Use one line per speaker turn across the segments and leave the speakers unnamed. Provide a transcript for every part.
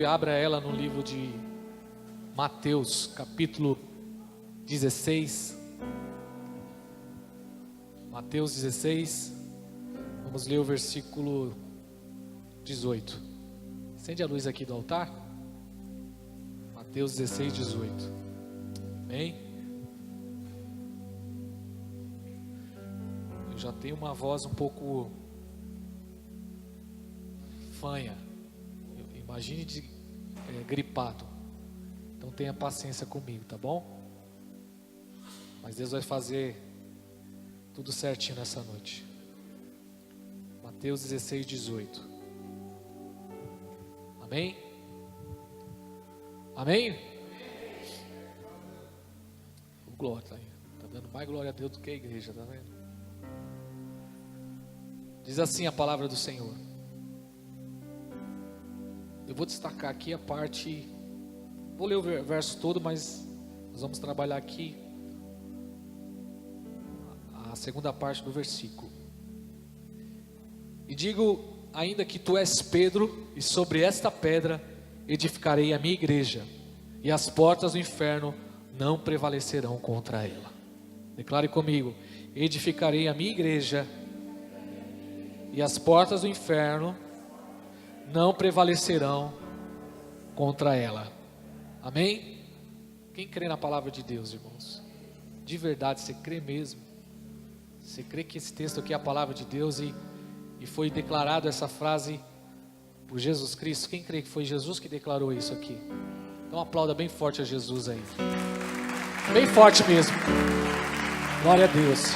Abra ela no livro de Mateus, capítulo 16. Mateus 16, vamos ler o versículo 18. Acende a luz aqui do altar. Mateus 16, 18. Amém? Eu já tenho uma voz um pouco fanha. Imagine gripado. Então tenha paciência comigo, tá bom? Mas Deus vai fazer tudo certinho nessa noite. Mateus 16, 18. Amém? Amém? Glória, tá aí. Tá dando mais glória a Deus do que a igreja, tá vendo? Diz assim a palavra do Senhor. Eu vou destacar aqui a parte, vou ler o verso todo, mas nós vamos trabalhar aqui a segunda parte do versículo. E digo ainda que tu és Pedro, e sobre esta pedra edificarei a minha igreja, e as portas do inferno não prevalecerão contra ela. Declare comigo: edificarei a minha igreja, e as portas do inferno não prevalecerão contra ela. Amém? Quem crê na palavra de Deus, irmãos? De verdade, você crê mesmo? Você crê que esse texto aqui é a palavra de Deus e foi declarado essa frase por Jesus Cristo? Quem crê que foi Jesus que declarou isso aqui? Então aplauda bem forte a Jesus aí. Bem forte mesmo. Glória a Deus.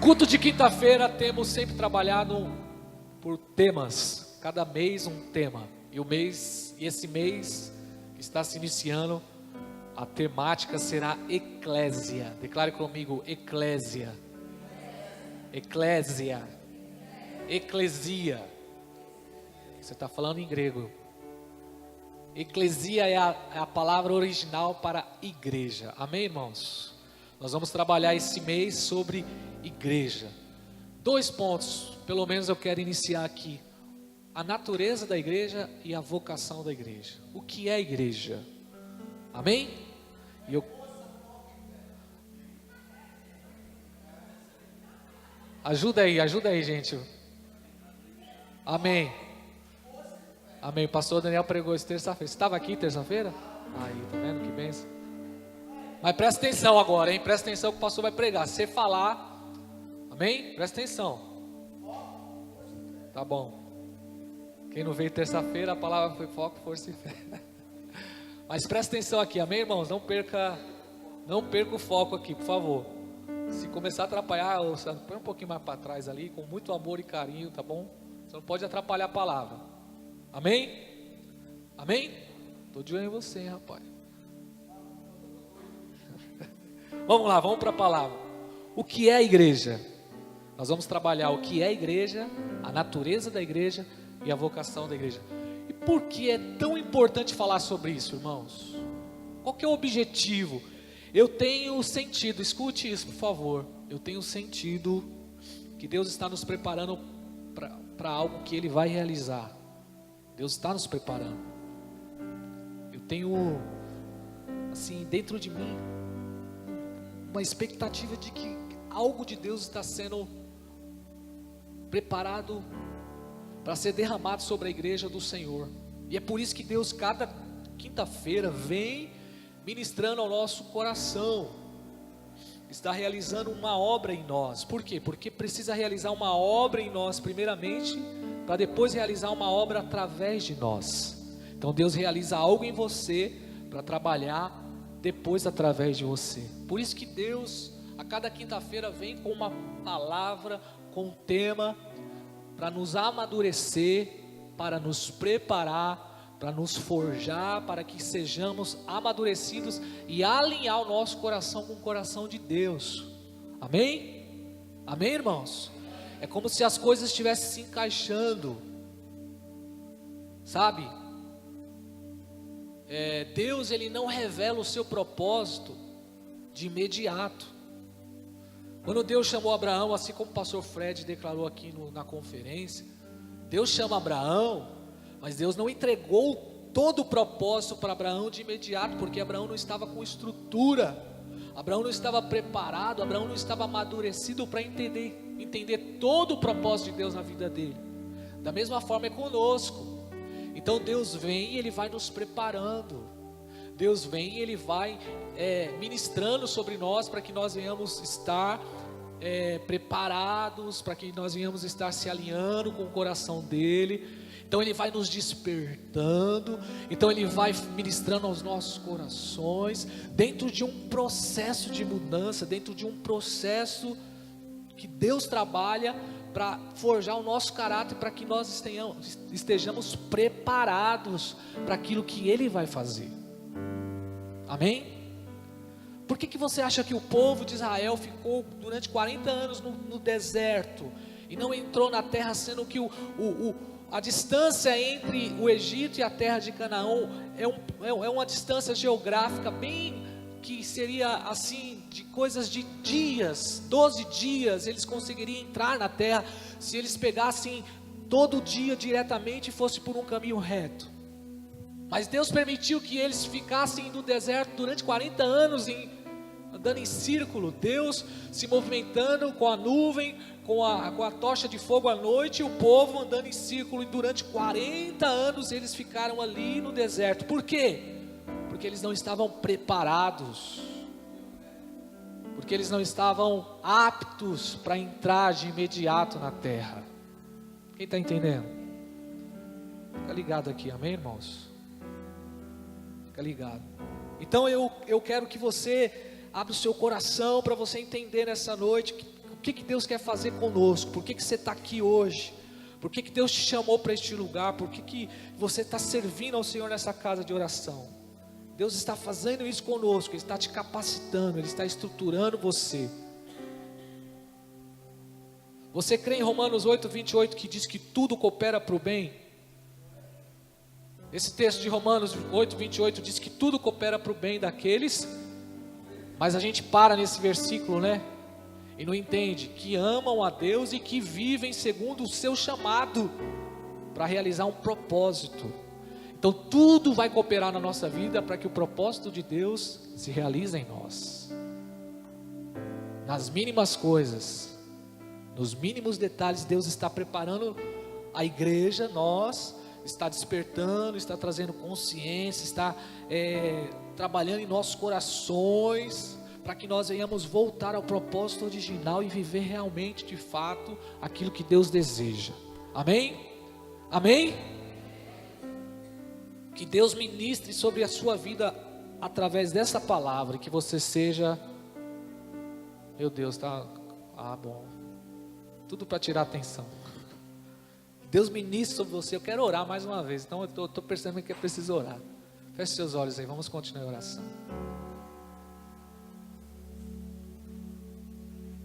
Culto de quinta-feira temos sempre trabalhado por temas, cada mês um tema. E esse mês que está se iniciando, a temática será eclésia. Declare comigo: eclésia. Eclésia. Eclesia. Você está falando em grego. Eclesia é a palavra original para igreja. Amém, irmãos? Nós vamos trabalhar esse mês sobre igreja. 2 pontos, pelo menos eu quero iniciar aqui: a natureza da igreja e a vocação da igreja. O que é igreja? Amém? Ajuda aí, gente. Amém. Amém. O pastor Daniel pregou isso terça-feira. Você estava aqui terça-feira? Aí, tá vendo que bênção? Mas presta atenção agora, hein? Presta atenção que o pastor vai pregar. Se você falar, amém? Presta atenção. Tá bom. Quem não veio terça-feira, a palavra foi foco, força e fé. Mas presta atenção aqui, amém, irmãos? Não perca o foco aqui, por favor. Se começar a atrapalhar, põe um pouquinho mais para trás ali, com muito amor e carinho, tá bom? Você não pode atrapalhar a palavra. Amém? Amém? Estou de olho em você, hein, rapaz. Vamos lá, vamos para a palavra. O que é a igreja? Nós vamos trabalhar o que é a igreja, a natureza da igreja e a vocação da igreja. E por que é tão importante falar sobre isso, irmãos? Qual que é o objetivo? Eu tenho sentido, escute isso por favor. Eu tenho sentido que Deus está nos preparando para algo que Ele vai realizar. Deus está nos preparando. Eu tenho, assim, dentro de mim, uma expectativa de que algo de Deus está sendo preparado para ser derramado sobre a igreja do Senhor. E é por isso que Deus, cada quinta-feira, vem ministrando ao nosso coração. Está realizando uma obra em nós. Por quê? Porque precisa realizar uma obra em nós primeiramente, para depois realizar uma obra através de nós. Então Deus realiza algo em você para trabalhar depois através de você. Por isso que Deus a cada quinta-feira vem com uma palavra, com um tema, para nos amadurecer, para nos preparar, para nos forjar, para que sejamos amadurecidos e alinhar o nosso coração com o coração de Deus. Amém? Amém, irmãos? É como se as coisas estivessem se encaixando, sabe? Deus, Ele não revela o seu propósito de imediato. Quando Deus chamou Abraão, assim como o pastor Fred declarou aqui na conferência, Deus chama Abraão, mas Deus não entregou todo o propósito para Abraão de imediato, porque Abraão não estava com estrutura, Abraão não estava preparado, Abraão não estava amadurecido para entender todo o propósito de Deus na vida dele. Da mesma forma é conosco. Então Deus vem e Ele vai nos preparando, Deus vem e Ele vai ministrando sobre nós, para que nós venhamos estar preparados, para que nós venhamos estar se alinhando com o coração dEle. Então Ele vai nos despertando, então Ele vai ministrando aos nossos corações, dentro de um processo de mudança, dentro de um processo que Deus trabalha para forjar o nosso caráter, para que nós estejamos preparados para aquilo que Ele vai fazer. Amém? Por que você acha que o povo de Israel ficou durante 40 anos no deserto e não entrou na terra, sendo que a distância entre o Egito e a terra de Canaã é uma distância geográfica bem, que seria assim, de coisas de dias, 12 dias eles conseguiriam entrar na terra, se eles pegassem todo dia diretamente e fosse por um caminho reto. Mas Deus permitiu que eles ficassem no deserto durante 40 anos, andando em círculo, Deus se movimentando com a nuvem, com a tocha de fogo à noite, e o povo andando em círculo, e durante 40 anos eles ficaram ali no deserto. Por quê? Porque eles não estavam preparados, porque eles não estavam aptos para entrar de imediato na terra. Quem está entendendo? Fica ligado aqui, amém, irmãos? Fica ligado. Então eu quero que você abra o seu coração para você entender nessa noite o que Deus quer fazer conosco, por que você está aqui hoje, por que Deus te chamou para este lugar, por que você está servindo ao Senhor nessa casa de oração. Deus está fazendo isso conosco, Ele está te capacitando, Ele está estruturando você. Você crê em Romanos 8:28, que diz que tudo coopera para o bem? Esse texto de Romanos 8:28 diz que tudo coopera para o bem daqueles, mas a gente para nesse versículo, né? E não entende, que amam a Deus e que vivem segundo o seu chamado, para realizar um propósito. Então tudo vai cooperar na nossa vida para que o propósito de Deus se realize em nós. Nas mínimas coisas, nos mínimos detalhes, Deus está preparando a igreja, está despertando, está trazendo consciência, está trabalhando em nossos corações, para que nós venhamos voltar ao propósito original e viver realmente, de fato, aquilo que Deus deseja. Amém? Amém? Que Deus ministre sobre a sua vida através dessa palavra, que você seja, meu Deus, tá, bom, tudo para tirar a atenção. Deus ministre sobre você. Eu quero orar mais uma vez, então eu estou percebendo que é preciso orar. Feche seus olhos aí, vamos continuar a oração.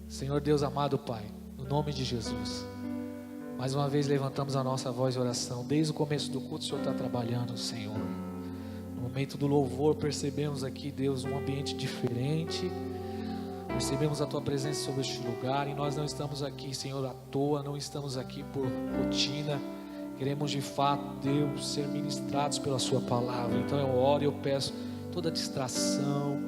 Senhor Deus amado Pai, no nome de Jesus, mais uma vez levantamos a nossa voz de oração. Desde o começo do culto o Senhor está trabalhando, Senhor. No momento do louvor percebemos aqui, Deus, um ambiente diferente. Percebemos a Tua presença sobre este lugar, e nós não estamos aqui, Senhor, à toa, não estamos aqui por rotina. Queremos de fato, Deus, ser ministrados pela Sua palavra. Então eu oro e eu peço toda distração,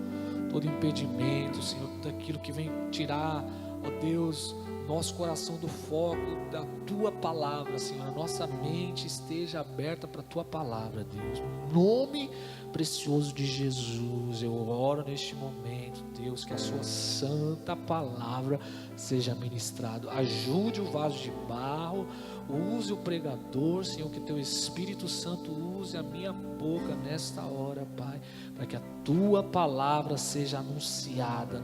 todo impedimento, Senhor, tudo aquilo que vem tirar, ó Deus, nosso coração do foco da Tua palavra, Senhor. A nossa mente esteja aberta para a Tua palavra, Deus. No nome precioso de Jesus, eu oro neste momento, Deus, que a Sua santa palavra seja ministrada. Ajude o vaso de barro, use o pregador, Senhor, que Teu Espírito Santo use a minha boca nesta hora, Pai, para que a Tua palavra seja anunciada.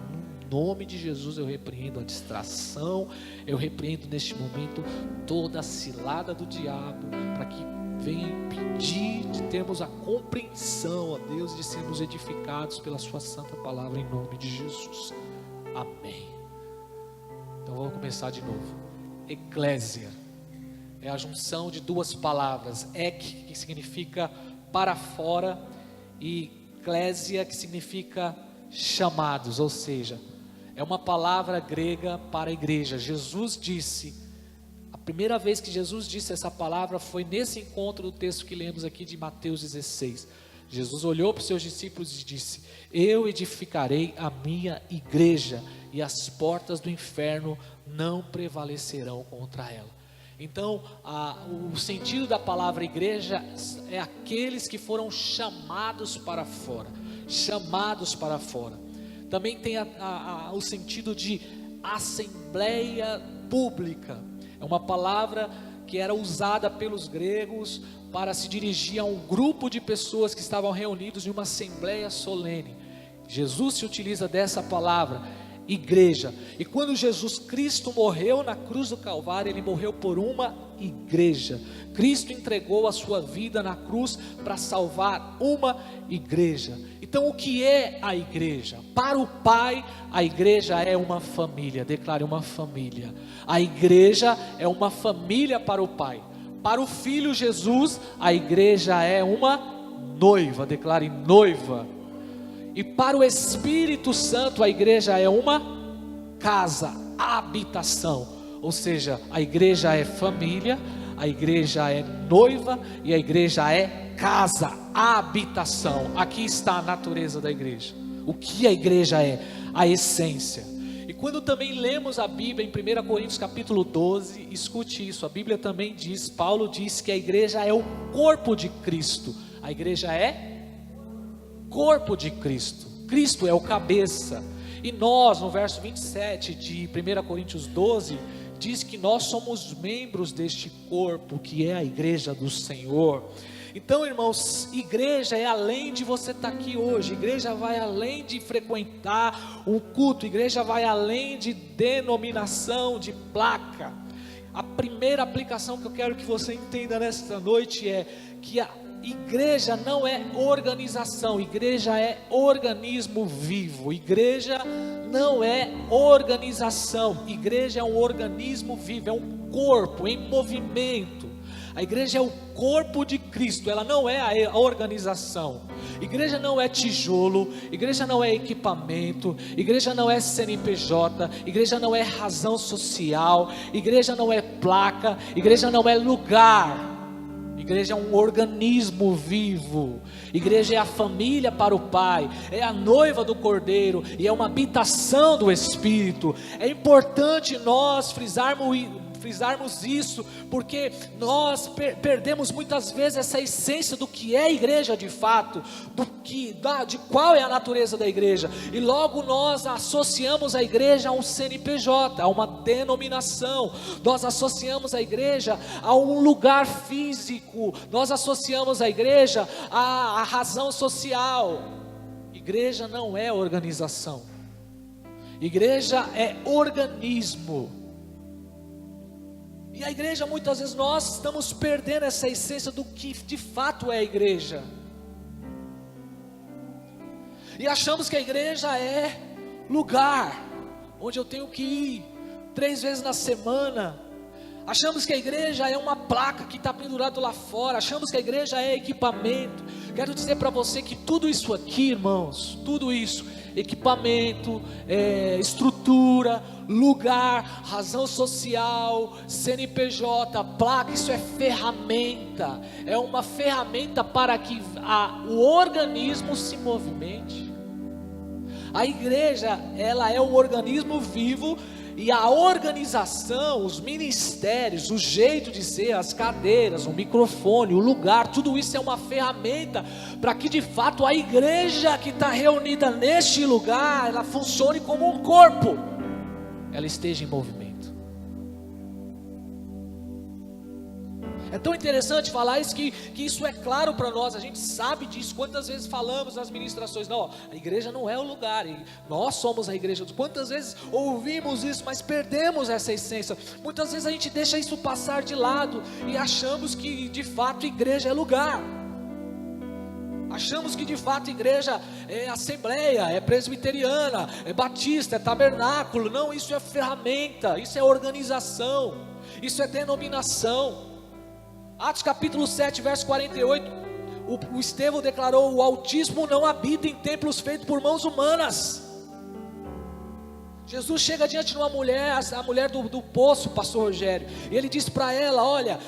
No nome de Jesus eu repreendo a distração, eu repreendo neste momento toda a cilada do diabo, para que venha impedir de termos a compreensão, ó Deus, de sermos edificados pela Sua santa palavra, em nome de Jesus. Amém. Então vamos começar de novo. Eclésia é a junção de duas palavras, ek, que significa para fora, e eclésia, que significa chamados, ou seja, é uma palavra grega para a igreja. Jesus disse A primeira vez que Jesus disse essa palavra foi nesse encontro do texto que lemos aqui de Mateus 16. Jesus olhou para os seus discípulos e disse: eu edificarei a minha igreja, e as portas do inferno não prevalecerão contra ela. Então, o sentido da palavra igreja é aqueles que foram chamados para fora. Chamados para fora. Também tem o sentido de assembleia pública. É uma palavra que era usada pelos gregos para se dirigir a um grupo de pessoas que estavam reunidos em uma assembleia solene. Jesus se utiliza dessa palavra, igreja. E quando Jesus Cristo morreu na cruz do Calvário, Ele morreu por uma igreja. Cristo entregou a sua vida na cruz para salvar uma igreja. Então o que é a igreja? Para o Pai, a igreja é uma família. Declare: uma família. A igreja é uma família para o Pai. Para o Filho Jesus, a igreja é uma noiva. Declare: noiva. E para o Espírito Santo, a igreja é uma casa, habitação. Ou seja, a igreja é família, a igreja é noiva e a igreja é casa, habitação. Aqui está a natureza da igreja. O que a igreja é? A essência. E quando também lemos a Bíblia em 1 Coríntios capítulo 12, escute isso, a Bíblia também diz, Paulo diz que a igreja é o corpo de Cristo. A igreja é corpo de Cristo. Cristo é o cabeça. E nós, no verso 27 de 1 Coríntios 12, diz que nós somos membros deste corpo, que é a igreja do Senhor. Então, irmãos, igreja é além de você estar aqui hoje. Igreja vai além de frequentar um culto. Igreja vai além de denominação, de placa. A primeira aplicação que eu quero que você entenda nesta noite é que a igreja não é organização, igreja é organismo vivo. Igreja não é organização, igreja é um organismo vivo, é um corpo em movimento. A igreja é o corpo de Cristo, ela não é a organização. Igreja não é tijolo, igreja não é equipamento, igreja não é CNPJ, igreja não é razão social, igreja não é placa, igreja não é lugar. Igreja é um organismo vivo. Igreja é a família para o Pai, é a noiva do Cordeiro e é uma habitação do Espírito. É importante nós frisarmos isso, porque nós perdemos muitas vezes essa essência do que é a igreja de fato, de qual é a natureza da igreja, e logo nós associamos a igreja a um CNPJ, a uma denominação, nós associamos a igreja a um lugar físico, nós associamos a igreja à razão social. Igreja não é organização, igreja é organismo. E a igreja, muitas vezes nós estamos perdendo essa essência do que de fato é a igreja. E achamos que a igreja é lugar onde eu tenho que ir 3 vezes na semana. Achamos que a igreja é uma placa que está pendurada lá fora. Achamos que a igreja é equipamento. Quero dizer para você que tudo isso aqui, irmãos, tudo isso, equipamento, estrutura, lugar, razão social, CNPJ, placa, isso é ferramenta. É uma ferramenta para que o organismo se movimente. A igreja, ela é um organismo vivo. E a organização, os ministérios, o jeito de ser, as cadeiras, o microfone, o lugar, tudo isso é uma ferramenta para que de fato a igreja que está reunida neste lugar, ela funcione como um corpo, ela esteja em movimento. É tão interessante falar isso, que isso é claro para nós, a gente sabe disso. Quantas vezes falamos nas ministrações, não, a igreja não é o lugar, nós somos a igreja. Quantas vezes ouvimos isso, mas perdemos essa essência. Muitas vezes a gente deixa isso passar de lado e achamos que de fato igreja é lugar. Achamos que de fato igreja é assembleia, é presbiteriana, é batista, é tabernáculo. Não, isso é ferramenta, isso é organização, isso é denominação. Atos capítulo 7, verso 48, o Estevão declarou: o Altíssimo não habita em templos feitos por mãos humanas. Jesus chega diante de uma mulher, a mulher do poço, pastor Rogério, e ele diz para ela: olha,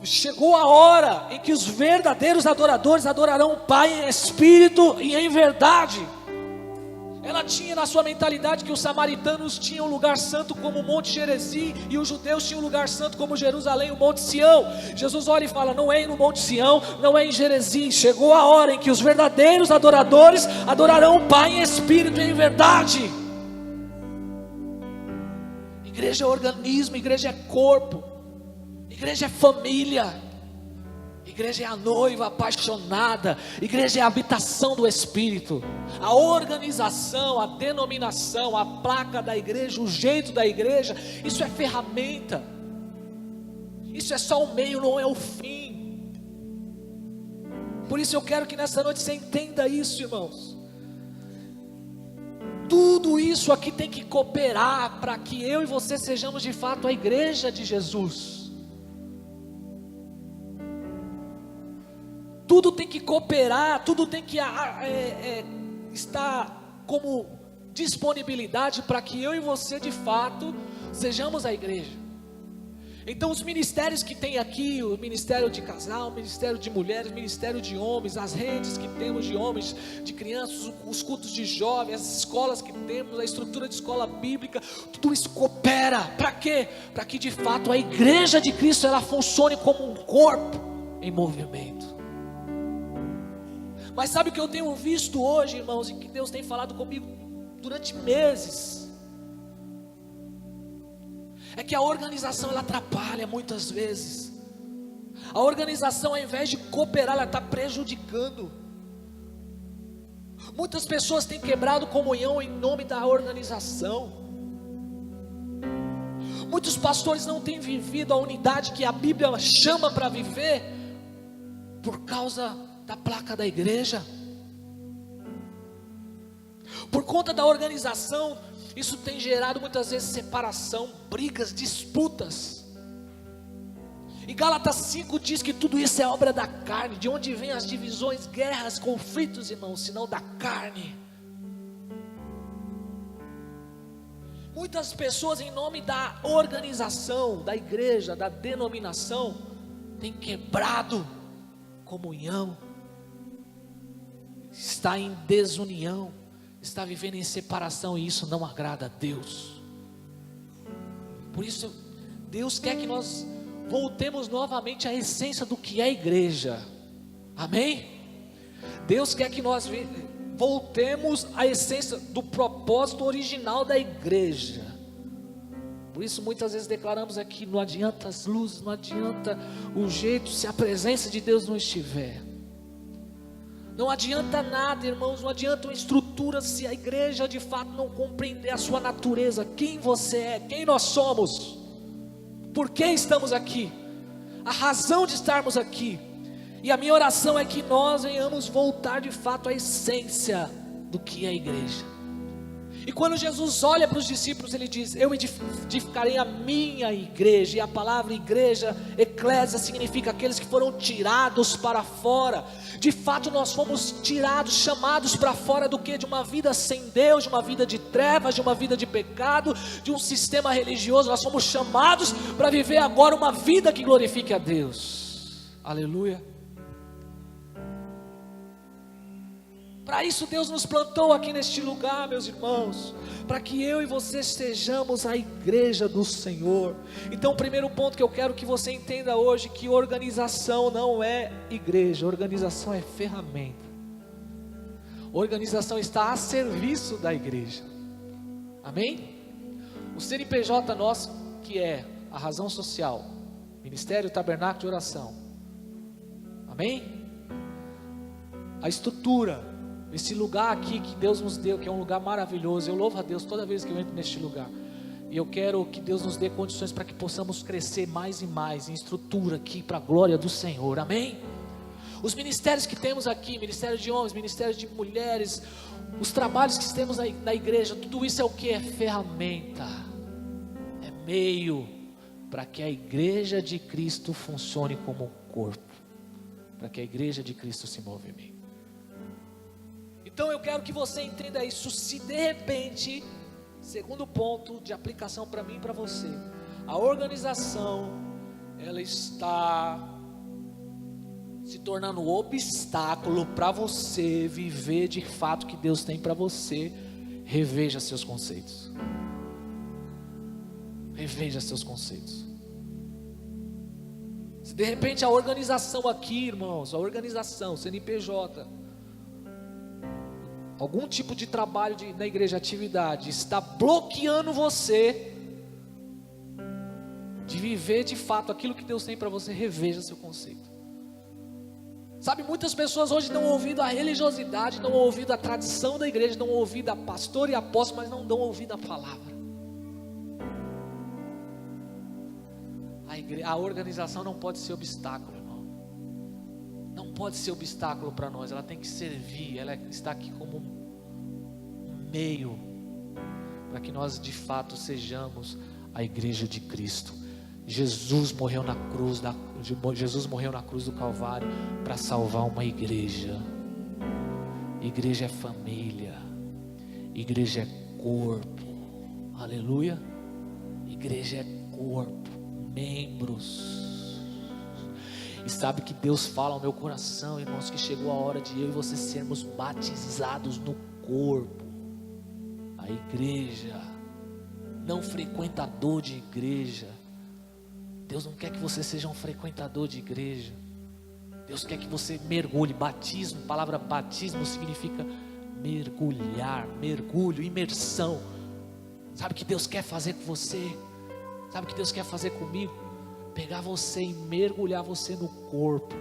chegou a hora em que os verdadeiros adoradores adorarão o Pai em espírito e em verdade. Ela tinha na sua mentalidade que os samaritanos tinham um lugar santo como o Monte Gerizim, e os judeus tinham um lugar santo como Jerusalém, o Monte Sião. Jesus olha e fala: não é no Monte Sião, não é em Gerizim. Chegou a hora em que os verdadeiros adoradores adorarão o Pai em espírito e em verdade. Igreja é organismo, igreja é corpo, igreja é família, igreja é a noiva apaixonada, igreja é a habitação do Espírito. A organização, a denominação, a placa da igreja, o jeito da igreja, isso é ferramenta, isso é só o meio, não é o fim. Por isso eu quero que nessa noite você entenda isso, irmãos. Tudo isso aqui tem que cooperar para que eu e você sejamos de fato a igreja de Jesus. Tudo tem que cooperar, tudo tem que estar como disponibilidade para que eu e você de fato sejamos a igreja. Então os ministérios que tem aqui, o ministério de casal, o ministério de mulheres, o ministério de homens, as redes que temos de homens, de crianças, os cultos de jovens, as escolas que temos, a estrutura de escola bíblica, tudo isso coopera, para quê? Para que de fato a igreja de Cristo ela funcione como um corpo em movimento. Mas sabe o que eu tenho visto hoje, irmãos, e que Deus tem falado comigo durante meses? É que a organização ela atrapalha muitas vezes. A organização, ao invés de cooperar, ela está prejudicando. Muitas pessoas têm quebrado comunhão em nome da organização. Muitos pastores não têm vivido a unidade que a Bíblia chama para viver, por causa da placa da igreja. Por conta da organização, isso tem gerado muitas vezes separação, brigas, disputas. E Gálatas 5 diz que tudo isso é obra da carne. De onde vêm as divisões, guerras, conflitos, irmãos, senão da carne. Muitas pessoas, em nome da organização, da igreja, da denominação, têm quebrado comunhão, está em desunião, está vivendo em separação, e isso não agrada a Deus. Por isso Deus quer que nós voltemos novamente à essência do que é a igreja. Amém? Deus quer que nós voltemos à essência do propósito original da igreja. Por isso muitas vezes declaramos aqui: não adianta as luzes, não adianta o jeito, se a presença de Deus não estiver. Não adianta nada, irmãos, não adianta uma estrutura se a igreja de fato não compreender a sua natureza, quem você é, quem nós somos, por que estamos aqui, a razão de estarmos aqui. E a minha oração é que nós venhamos voltar de fato à essência do que é a igreja. E quando Jesus olha para os discípulos, ele diz: eu edificarei a minha igreja. E a palavra igreja, eclésia, significa aqueles que foram tirados para fora. De fato nós fomos tirados, chamados para fora do que? De uma vida sem Deus, de uma vida de trevas, de uma vida de pecado, de um sistema religioso. Nós fomos chamados para viver agora uma vida que glorifique a Deus. Aleluia. Para isso Deus nos plantou aqui neste lugar, meus irmãos, para que eu e você sejamos a igreja do Senhor. Então o primeiro ponto que eu quero que você entenda hoje, que organização não é igreja, organização é ferramenta. Organização está a serviço da igreja. Amém? O CNPJ nosso, que é a razão social, Ministério Tabernáculo de Oração. Amém? A estrutura, esse lugar aqui que Deus nos deu, que é um lugar maravilhoso. Eu louvo a Deus toda vez que eu entro neste lugar. E eu quero que Deus nos dê condições para que possamos crescer mais e mais em estrutura aqui para a glória do Senhor. Amém? Os ministérios que temos aqui, ministério de homens, ministério de mulheres, os trabalhos que temos na igreja, tudo isso é o que? É ferramenta, é meio para que a igreja de Cristo funcione como um corpo, para que a igreja de Cristo se movimente. Então eu quero que você entenda isso. Se de repente, Segundo ponto de aplicação para mim e para você. A organização, ela está se tornando um obstáculo para você viver de fato o que Deus tem para você. Reveja seus conceitos. Reveja seus conceitos. Se de repente a organização aqui, irmãos, a organização, CNPJ, algum tipo de trabalho na igreja, atividade, está bloqueando você de viver de fato aquilo que Deus tem para você, reveja seu conceito. Sabe, muitas pessoas hoje dão ouvido à religiosidade, dão ouvido à tradição da igreja, dão ouvido a pastor e apóstolo, mas não dão ouvido à palavra. A organização não pode ser obstáculo, irmão. Não pode ser obstáculo para nós. Ela tem que servir. Ela está aqui como um meio para que nós de fato sejamos a igreja de Cristo. Jesus morreu na cruz do Calvário para salvar uma igreja. Igreja é família. Igreja é corpo. Aleluia. Igreja é corpo. Membros. E sabe que Deus fala ao meu coração, irmãos, que chegou a hora de eu e você sermos batizados no corpo. A igreja, não frequentador de igreja. Deus não quer que você seja um frequentador de igreja. Deus quer que você mergulhe. Batismo, a palavra batismo significa mergulhar, mergulho, imersão. Sabe o que Deus quer fazer com você? Sabe o que Deus quer fazer comigo? Pegar você e mergulhar você no corpo.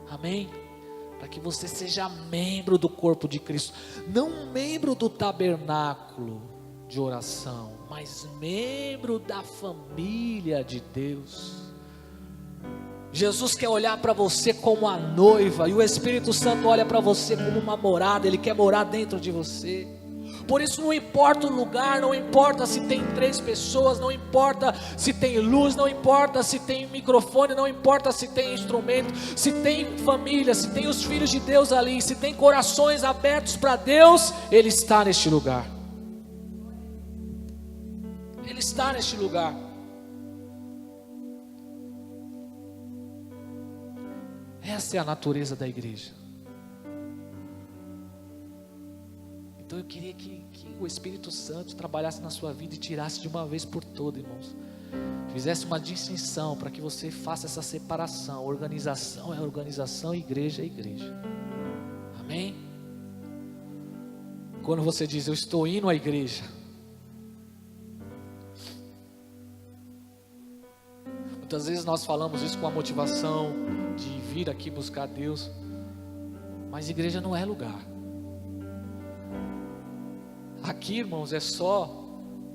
Amém? Para que você seja membro do corpo de Cristo. Não membro do tabernáculo de oração, mas membro da família de Deus. Jesus quer olhar para você como a noiva, e o Espírito Santo olha para você como uma morada. Ele quer morar dentro de você. Por isso não importa o lugar, não importa se tem 3 pessoas, não importa se tem luz, não importa se tem microfone, não importa se tem instrumento, se tem família, se tem os filhos de Deus ali, se tem corações abertos para Deus, Ele está neste lugar. Ele está neste lugar. Essa é a natureza da igreja. Então eu queria que o Espírito Santo trabalhasse na sua vida e tirasse de uma vez por todas, irmãos. Fizesse uma distinção para que você faça essa separação. Organização é organização, igreja é igreja. Amém? Quando você diz eu estou indo à igreja, muitas vezes nós falamos isso com a motivação de vir aqui buscar Deus, mas igreja não é lugar. Aqui, irmãos, é só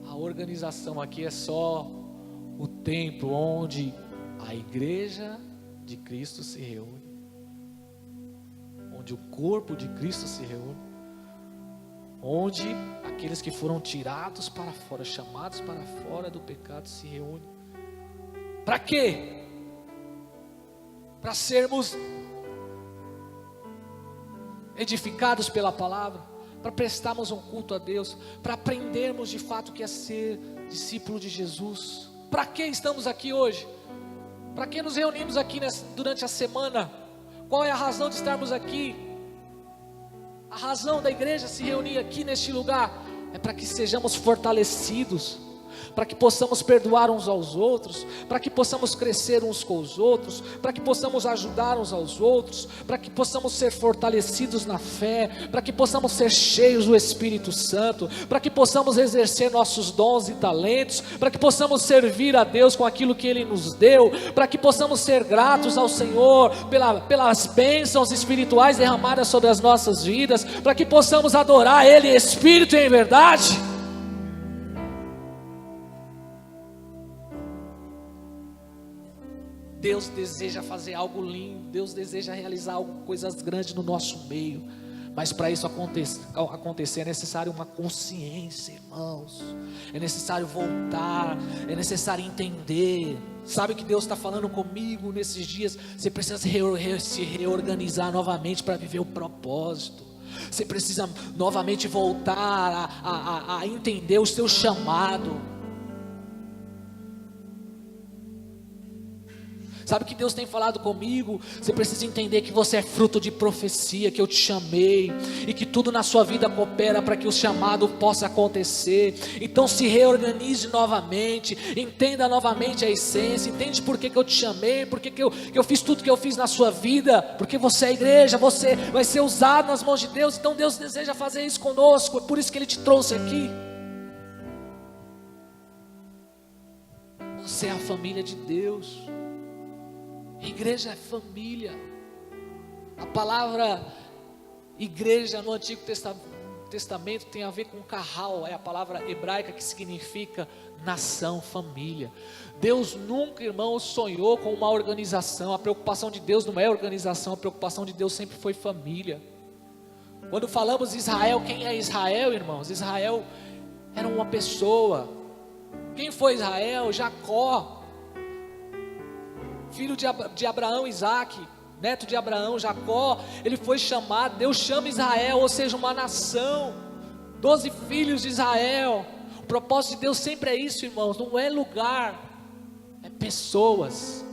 a organização, aqui é só o templo onde a igreja de Cristo se reúne, onde o corpo de Cristo se reúne, onde aqueles que foram tirados para fora, chamados para fora do pecado se reúnem. Para quê? Para sermos edificados pela palavra, para prestarmos um culto a Deus, para aprendermos de fato o que é ser discípulo de Jesus. Para que estamos aqui hoje? Para que nos reunimos aqui durante a semana? Qual é a razão de estarmos aqui? A razão da igreja se reunir aqui neste lugar é para que sejamos fortalecidos, para que possamos perdoar uns aos outros, para que possamos crescer uns com os outros, para que possamos ajudar uns aos outros, para que possamos ser fortalecidos na fé, para que possamos ser cheios do Espírito Santo, para que possamos exercer nossos dons e talentos, para que possamos servir a Deus com aquilo que Ele nos deu, para que possamos ser gratos ao Senhor pelas bênçãos espirituais derramadas sobre as nossas vidas, para que possamos adorar Ele em espírito e em verdade. Deus deseja fazer algo lindo, Deus deseja realizar coisas grandes no nosso meio, mas para isso acontecer é necessário uma consciência, irmãos, é necessário voltar, é necessário entender. Sabe o que Deus está falando comigo nesses dias? Você precisa se reorganizar novamente para viver o propósito. Você precisa novamente voltar a entender o seu chamado. Sabe o que Deus tem falado comigo? Você precisa entender que você é fruto de profecia, que eu te chamei, e que tudo na sua vida coopera para que o chamado possa acontecer. Então se reorganize novamente, entenda novamente a essência, entende por que eu te chamei, por que eu fiz tudo que eu fiz na sua vida, porque você é a igreja, você vai ser usado nas mãos de Deus. Então Deus deseja fazer isso conosco, é por isso que Ele te trouxe aqui. Você é a família de Deus. Igreja é família. A palavra igreja no Antigo Testamento tem a ver com kahal, é a palavra hebraica que significa nação, família. Deus nunca, irmão, sonhou com uma organização. A preocupação de Deus não é organização, a preocupação de Deus sempre foi família. Quando falamos Israel, quem é Israel, irmãos? Israel era uma pessoa. Quem foi Israel? Jacó, filho de Abraão, Isaac, neto de Abraão, Jacó. Ele foi chamado, Deus chama Israel, ou seja, uma nação, 12 filhos de Israel. O propósito de Deus sempre é isso, irmãos, não é lugar, é pessoas.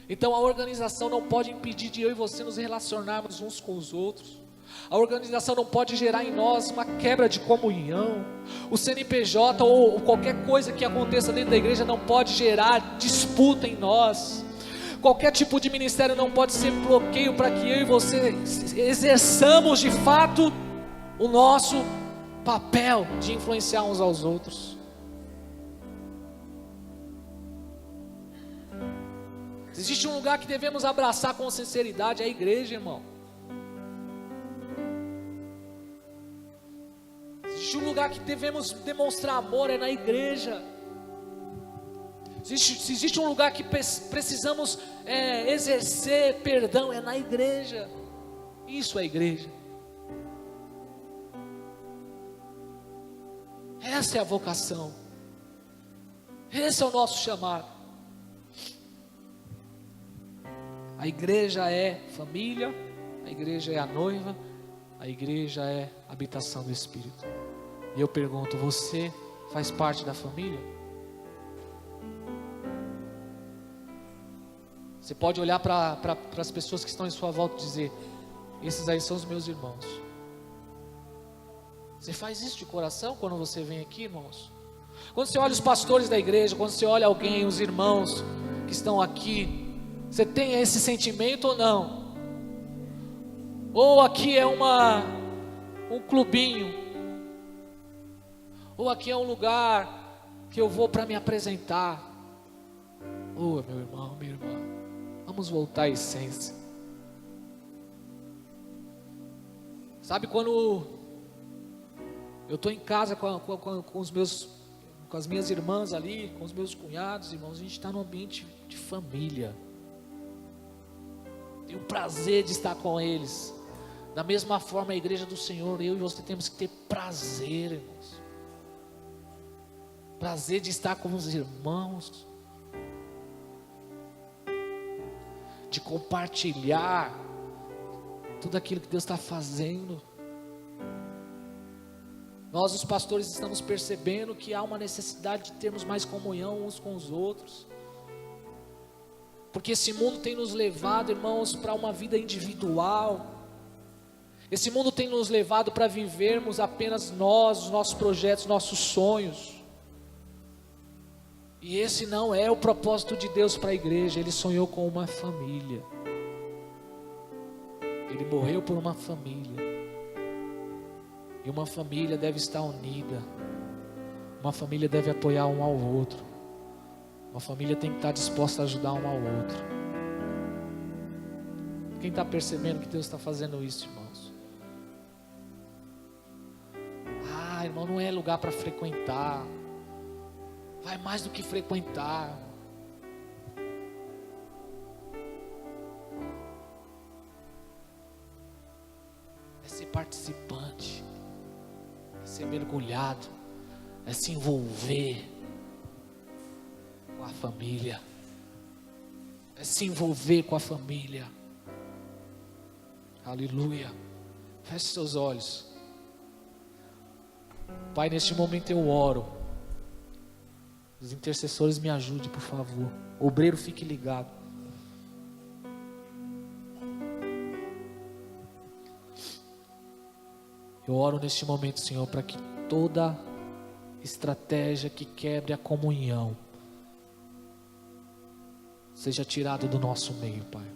Então a organização não pode impedir de eu e você nos relacionarmos uns com os outros. A organização não pode gerar em nós uma quebra de comunhão. O CNPJ ou qualquer coisa que aconteça dentro da igreja não pode gerar disputa em nós. Qualquer tipo de ministério não pode ser bloqueio para que eu e você exerçamos de fato o nosso papel de influenciar uns aos outros. Se existe um lugar que devemos abraçar com sinceridade, é a igreja, irmão. Se um lugar que devemos demonstrar amor, é na igreja. Se existe um lugar que precisamos exercer perdão, é na igreja. Isso é a igreja. Essa é a vocação. Esse é o nosso chamado. A igreja é família, a igreja é a noiva, a igreja é a habitação do Espírito. E eu pergunto, você faz parte da família? Você pode olhar para as pessoas que estão em sua volta e dizer: esses aí são os meus irmãos. Você faz isso de coração quando você vem aqui, irmãos? Quando você olha os pastores da igreja, quando você olha alguém, os irmãos que estão aqui, você tem esse sentimento ou não? Ou aqui é um clubinho, ou aqui é um lugar que eu vou para me apresentar. Oh, meu irmão, minha irmã, vamos voltar à essência. Sabe quando eu estou em casa com as minhas irmãs ali, com os meus cunhados, irmãos, a gente está num ambiente de família. Tenho o prazer de estar com eles. Da mesma forma, a igreja do Senhor, eu e você temos que ter prazer, irmãos. Prazer de estar com os irmãos, de compartilhar tudo aquilo que Deus está fazendo. Nós, os pastores, estamos percebendo que há uma necessidade de termos mais comunhão uns com os outros, porque esse mundo tem nos levado, irmãos, para uma vida individual. Esse mundo tem nos levado para vivermos apenas nós, os nossos projetos, nossos sonhos. E esse não é o propósito de Deus para a igreja. Ele sonhou com uma família. Ele morreu por uma família. E uma família deve estar unida. Uma família deve apoiar um ao outro. Uma família tem que estar disposta a ajudar um ao outro. Quem está percebendo que Deus está fazendo isso, irmãos? Ah, irmão, não é lugar para frequentar. Vai mais do que frequentar. É ser participante. É ser mergulhado. É se envolver com a família. É se envolver com a família. Aleluia. Feche seus olhos. Pai, neste momento eu oro. Os intercessores me ajudem, por favor. O obreiro, fique ligado. Eu oro neste momento, Senhor, para que toda estratégia que quebre a comunhão seja tirado do nosso meio, Pai.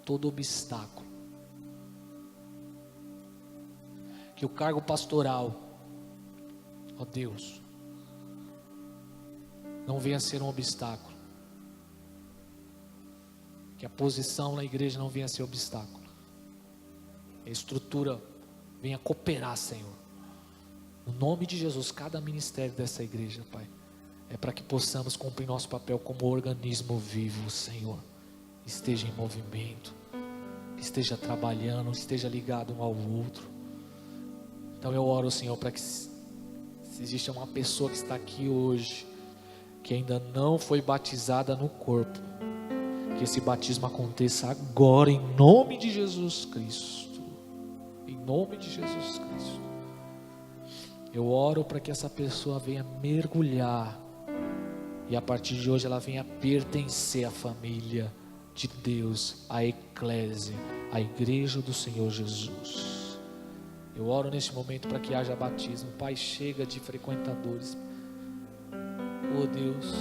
Todo obstáculo. Que o cargo pastoral, ó Deus, não venha a ser um obstáculo. Que a posição na igreja não venha a ser obstáculo. A estrutura venha cooperar, Senhor. No nome de Jesus, cada ministério dessa igreja, Pai, é para que possamos cumprir nosso papel como organismo vivo, Senhor. Esteja em movimento, esteja trabalhando, esteja ligado um ao outro. Então eu oro, Senhor, para que se existe uma pessoa que está aqui hoje, que ainda não foi batizada no corpo, que esse batismo aconteça agora, em nome de Jesus Cristo. Em nome de Jesus Cristo. Eu oro para que essa pessoa venha mergulhar, e a partir de hoje ela venha pertencer à família de Deus, à eclésia, à igreja do Senhor Jesus. Eu oro neste momento para que haja batismo. Pai, chega de frequentadores. Oh Deus,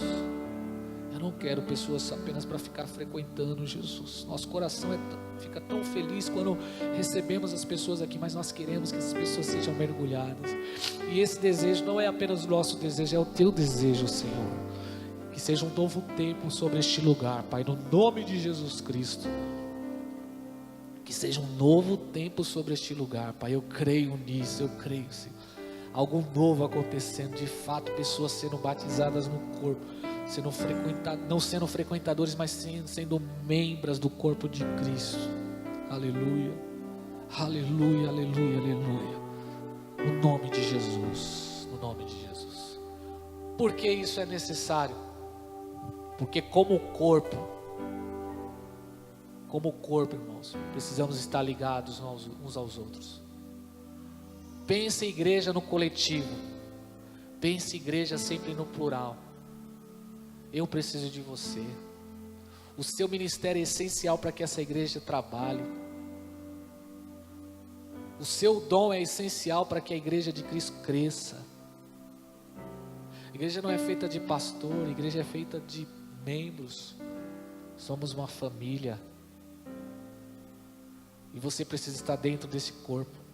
eu não quero pessoas apenas para ficar frequentando, Jesus. Nosso coração fica tão feliz quando recebemos as pessoas aqui, mas nós queremos que essas pessoas sejam mergulhadas. E esse desejo não é apenas o nosso desejo, é o teu desejo, Senhor. Que seja um novo tempo sobre este lugar, Pai, no nome de Jesus Cristo. Que seja um novo tempo sobre este lugar, Pai. Eu creio nisso, eu creio, Senhor. Algo novo acontecendo, de fato, pessoas sendo batizadas no corpo, não sendo frequentadores, mas sendo membros do corpo de Cristo. Aleluia, aleluia, aleluia, aleluia. No nome de Jesus, no nome de Jesus. Por que isso é necessário? Porque como corpo, irmãos, precisamos estar ligados uns aos outros. Pense igreja no coletivo. Pense igreja sempre no plural. Eu preciso de você. O seu ministério é essencial para que essa igreja trabalhe. O seu dom é essencial para que a igreja de Cristo cresça. A igreja não é feita de pastor, a igreja é feita de membros. Somos uma família. E você precisa estar dentro desse corpo.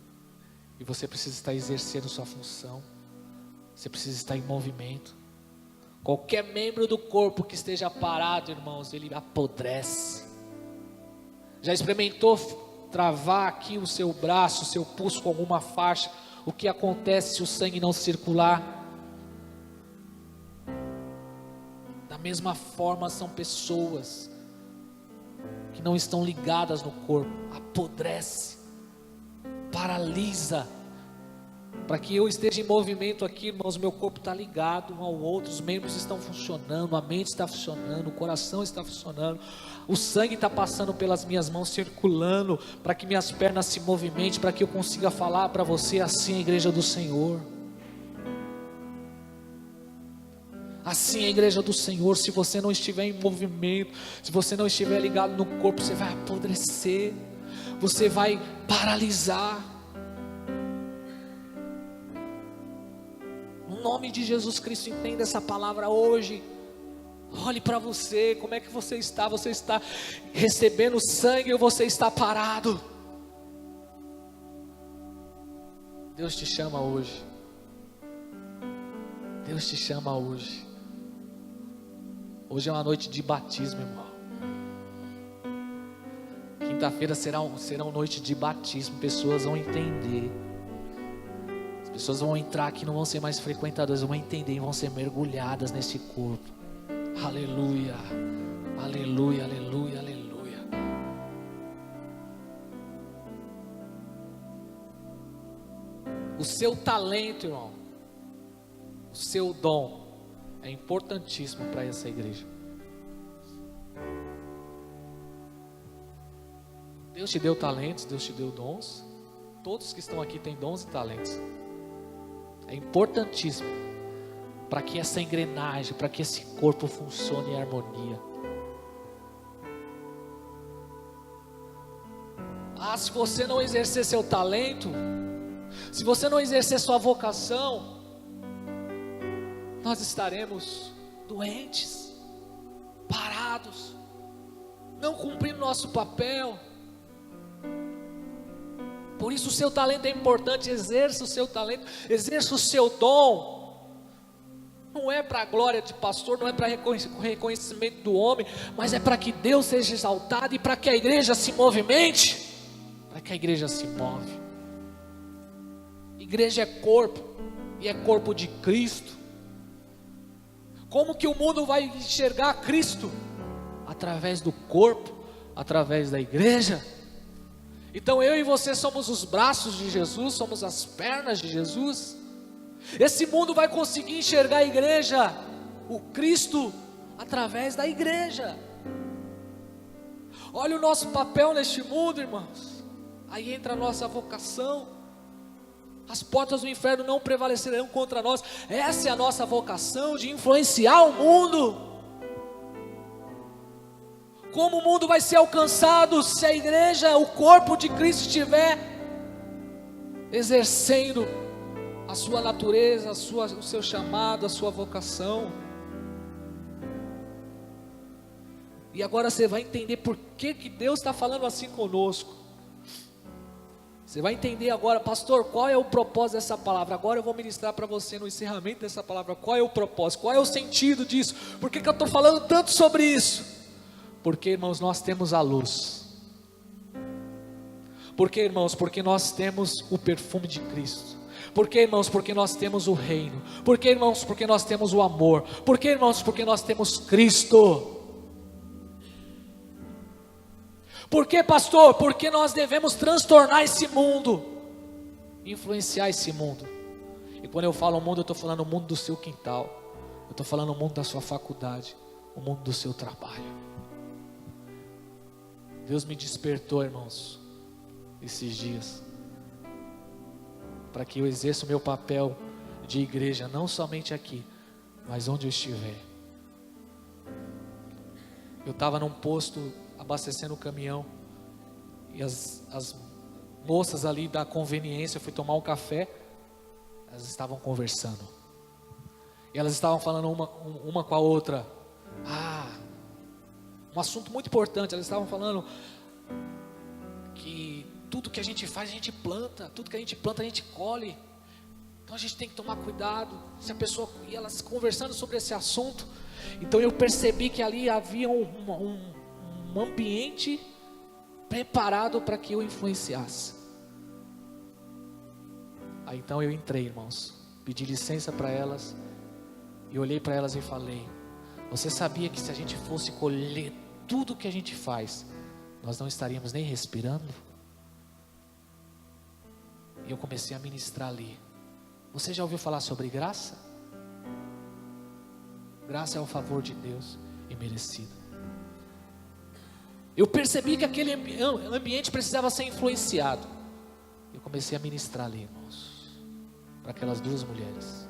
E você precisa estar exercendo sua função. Você precisa estar em movimento. Qualquer membro do corpo que esteja parado, irmãos, ele apodrece. Já experimentou travar aqui o seu braço, o seu pulso com alguma faixa? O que acontece se o sangue não circular? Da mesma forma, são pessoas que não estão ligadas no corpo, apodrece, paralisa. Para que eu esteja em movimento aqui, irmãos, meu corpo está ligado um ao outro, os membros estão funcionando, a mente está funcionando, o coração está funcionando, o sangue está passando pelas minhas mãos, circulando, para que minhas pernas se movimentem, para que eu consiga falar para você assim, a igreja do Senhor. Assim, a igreja do Senhor, se você não estiver em movimento, se você não estiver ligado no corpo, você vai apodrecer, você vai paralisar. No nome de Jesus Cristo, entenda essa palavra hoje. Olhe para você, como é que você está? Você está recebendo sangue ou você está parado? Deus te chama hoje. Deus te chama hoje. Hoje é uma noite de batismo, irmão. Quinta-feira será uma noite de batismo. Pessoas vão entender. As pessoas vão entrar aqui, não vão ser mais frequentadoras, vão entender e vão ser mergulhadas nesse corpo. Aleluia, aleluia, aleluia, aleluia. O seu talento, irmão, o seu dom é importantíssimo para essa igreja. Deus te deu talentos, Deus te deu dons. Todos que estão aqui têm dons e talentos. É importantíssimo para que essa engrenagem, para que esse corpo funcione em harmonia. Se você não exercer seu talento, se você não exercer sua vocação, nós estaremos doentes, parados, não cumprindo nosso papel. Por isso o seu talento é importante. Exerça o seu talento, exerça o seu dom. Não é para a glória de pastor, não é para reconhecimento do homem, mas é para que Deus seja exaltado e para que a igreja se movimente. Para que a igreja se move. Igreja é corpo, e é corpo de Cristo. Como que o mundo vai enxergar Cristo? Através do corpo, através da igreja. Então eu e você somos os braços de Jesus, somos as pernas de Jesus. Esse mundo vai conseguir enxergar a igreja, o Cristo, através da igreja. Olha o nosso papel neste mundo, irmãos. Aí entra a nossa vocação. As portas do inferno não prevalecerão contra nós. Essa é a nossa vocação, de influenciar o mundo. Como o mundo vai ser alcançado se a igreja, o corpo de Cristo estiver exercendo a sua natureza, o seu chamado, a sua vocação? E agora você vai entender por que Deus está falando assim conosco. Você vai entender agora, pastor, qual é o propósito dessa palavra? Agora eu vou ministrar para você no encerramento dessa palavra, qual é o propósito, qual é o sentido disso? Por que eu estou falando tanto sobre isso? Porque, irmãos, nós temos a luz. Por que, irmãos? Porque nós temos o perfume de Cristo. Por que, irmãos? Porque nós temos o reino. Por que, irmãos? Porque nós temos o amor. Por que, irmãos? Porque nós temos Cristo. Por que, pastor? Porque nós devemos transtornar esse mundo, influenciar esse mundo. E quando eu falo mundo, eu estou falando o mundo do seu quintal, eu estou falando o mundo da sua faculdade, o mundo do seu trabalho. Deus me despertou, irmãos, esses dias, para que eu exerça o meu papel de igreja, não somente aqui, mas onde eu estiver. Eu estava num posto abastecendo o caminhão, e as moças ali da conveniência, eu fui tomar um café, elas estavam conversando, e elas estavam falando uma com a outra, um assunto muito importante. Elas estavam falando que tudo que a gente faz, a gente planta, tudo que a gente planta, a gente colhe, então a gente tem que tomar cuidado. Se a pessoa, e elas conversando sobre esse assunto, então eu percebi que ali havia um ambiente preparado para que eu influenciasse. Aí então eu entrei, irmãos, pedi licença para elas, e olhei para elas e falei: você sabia que se a gente fosse colher tudo que a gente faz, nós não estaríamos nem respirando? E eu comecei a ministrar ali. Você já ouviu falar sobre graça? Graça é o favor de Deus imerecido. Eu percebi que aquele ambiente precisava ser influenciado. Eu comecei a ministrar ali, irmãos, para aquelas duas mulheres.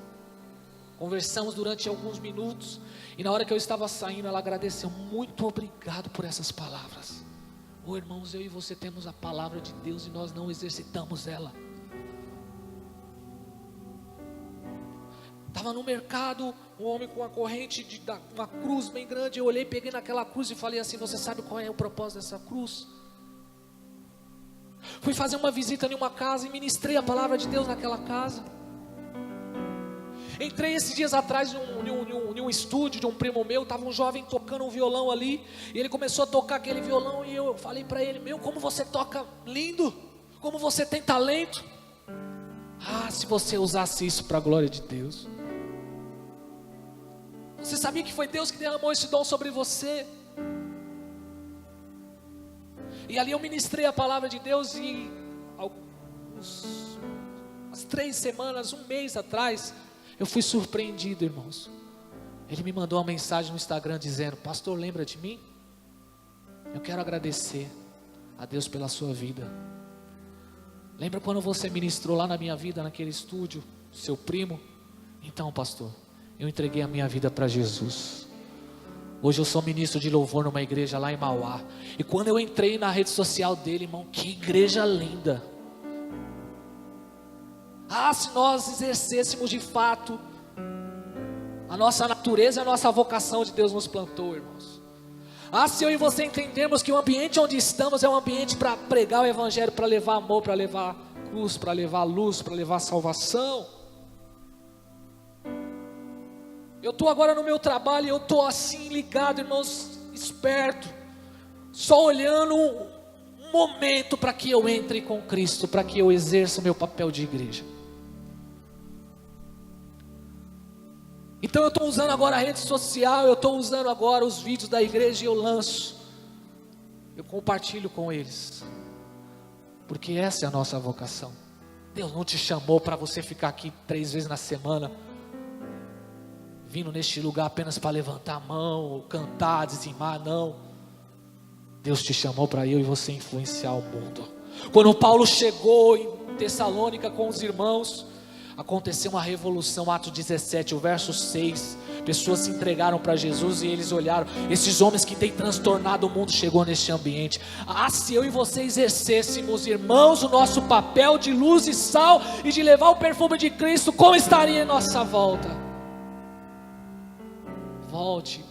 Conversamos durante alguns minutos, e na hora que eu estava saindo, ela agradeceu: muito obrigado por essas palavras. Irmãos, eu e você temos a palavra de Deus e nós não exercitamos ela. Estava no mercado, um homem com uma corrente, uma cruz bem grande. Eu olhei, peguei naquela cruz e falei assim: você sabe qual é o propósito dessa cruz? Fui fazer uma visita em uma casa e ministrei a palavra de Deus naquela casa. Entrei esses dias atrás em um estúdio de um primo meu. Estava um jovem tocando um violão ali, e ele começou a tocar aquele violão, e eu falei para ele: como você toca lindo, como você tem talento. Se você usasse isso para a glória de Deus. Você sabia que foi Deus que derramou esse dom sobre você? E ali eu ministrei a palavra de Deus, e umas 3 semanas, um mês atrás, eu fui surpreendido, irmãos. Ele me mandou uma mensagem no Instagram dizendo: pastor, lembra de mim? Eu quero agradecer a Deus pela sua vida. Lembra quando você ministrou lá na minha vida, naquele estúdio, seu primo? Então, pastor, eu entreguei a minha vida para Jesus. Hoje eu sou ministro de louvor numa igreja lá em Mauá. E quando eu entrei na rede social dele, irmão, que igreja linda. Ah, se nós exercêssemos de fato a nossa natureza e a nossa vocação de Deus nos plantou, irmãos. Ah, se eu e você entendermos que o ambiente onde estamos é um ambiente para pregar o evangelho, para levar amor, para levar cruz, para levar luz, para levar salvação. Eu estou agora no meu trabalho e eu estou assim ligado, irmãos, esperto, só olhando um momento para que eu entre com Cristo, para que eu exerça o meu papel de igreja. Então eu estou usando agora a rede social, eu estou usando agora os vídeos da igreja e eu lanço, eu compartilho com eles, porque essa é a nossa vocação. Deus não te chamou para você ficar aqui 3 vezes na semana, vindo neste lugar apenas para levantar a mão, cantar, dizimar, não. Deus te chamou para eu e você influenciar o mundo. Quando Paulo chegou em Tessalônica com os irmãos, aconteceu uma revolução, Atos 17, o verso 6, pessoas se entregaram para Jesus e eles olharam, esses homens que têm transtornado o mundo chegou neste ambiente. Ah, se eu e você exercêssemos, irmãos, o nosso papel de luz e sal e de levar o perfume de Cristo, como estaria em nossa volta? Volte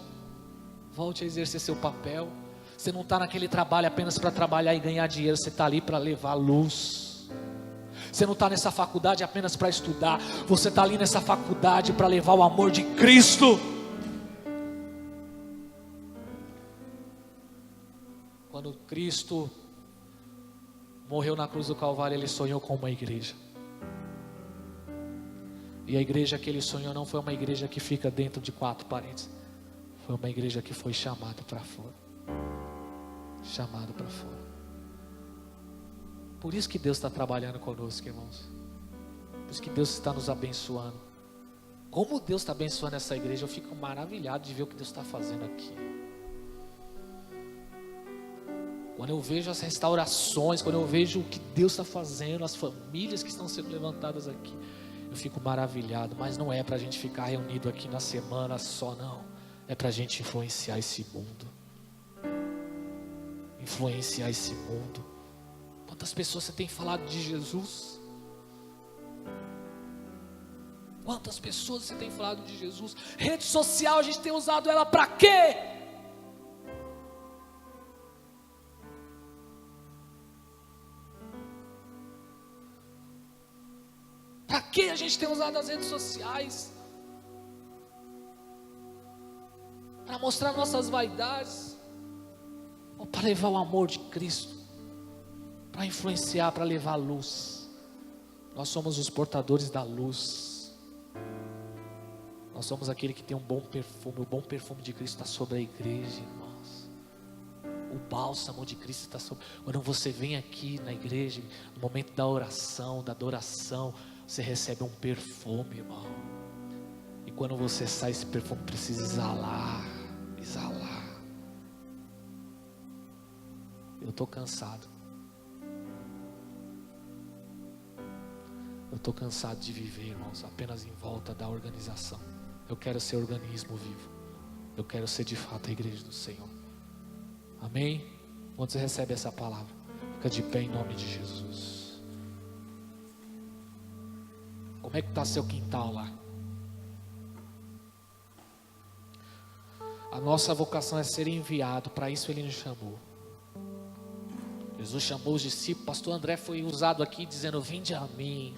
a exercer seu papel. Você não está naquele trabalho apenas para trabalhar e ganhar dinheiro, você está ali para levar luz. Você não está nessa faculdade apenas para estudar, você está ali nessa faculdade para levar o amor de Cristo. Quando Cristo morreu na cruz do Calvário, Ele sonhou com uma igreja. E a igreja que Ele sonhou não foi uma igreja que fica dentro de 4 paredes. Foi uma igreja que foi chamada para fora. Chamado para fora. Por isso que Deus está trabalhando conosco, irmãos. Por isso que Deus está nos abençoando. Como Deus está abençoando essa igreja, eu fico maravilhado de ver o que Deus está fazendo aqui. Quando eu vejo as restaurações, quando eu vejo o que Deus está fazendo, as famílias que estão sendo levantadas aqui, eu fico maravilhado. Mas não é para a gente ficar reunido aqui na semana só, não. É para a gente influenciar esse mundo. Influenciar esse mundo. Quantas pessoas você tem falado de Jesus? Quantas pessoas você tem falado de Jesus? Rede social, a gente tem usado ela para quê? Para que a gente tem usado as redes sociais? Para mostrar nossas vaidades? Ou para levar o amor de Cristo? Para influenciar, para levar a luz? Nós somos os portadores da luz. Nós somos aquele que tem um bom perfume. O bom perfume de Cristo está sobre a igreja, irmãos. O bálsamo de Cristo está sobre. Quando você vem aqui na igreja, no momento da oração, da adoração, você recebe um perfume, irmão. E quando você sai, esse perfume precisa exalar. Eu estou cansado. Eu estou cansado de viver, irmãos, apenas em volta da organização. Eu quero ser organismo vivo. Eu quero ser de fato a igreja do Senhor. Amém? Quando você recebe essa palavra, fica de pé em nome de Jesus. Como é que está seu quintal lá? A nossa vocação é ser enviado. Para isso Ele nos chamou. Jesus chamou os discípulos. Pastor André foi usado aqui dizendo: vinde a mim.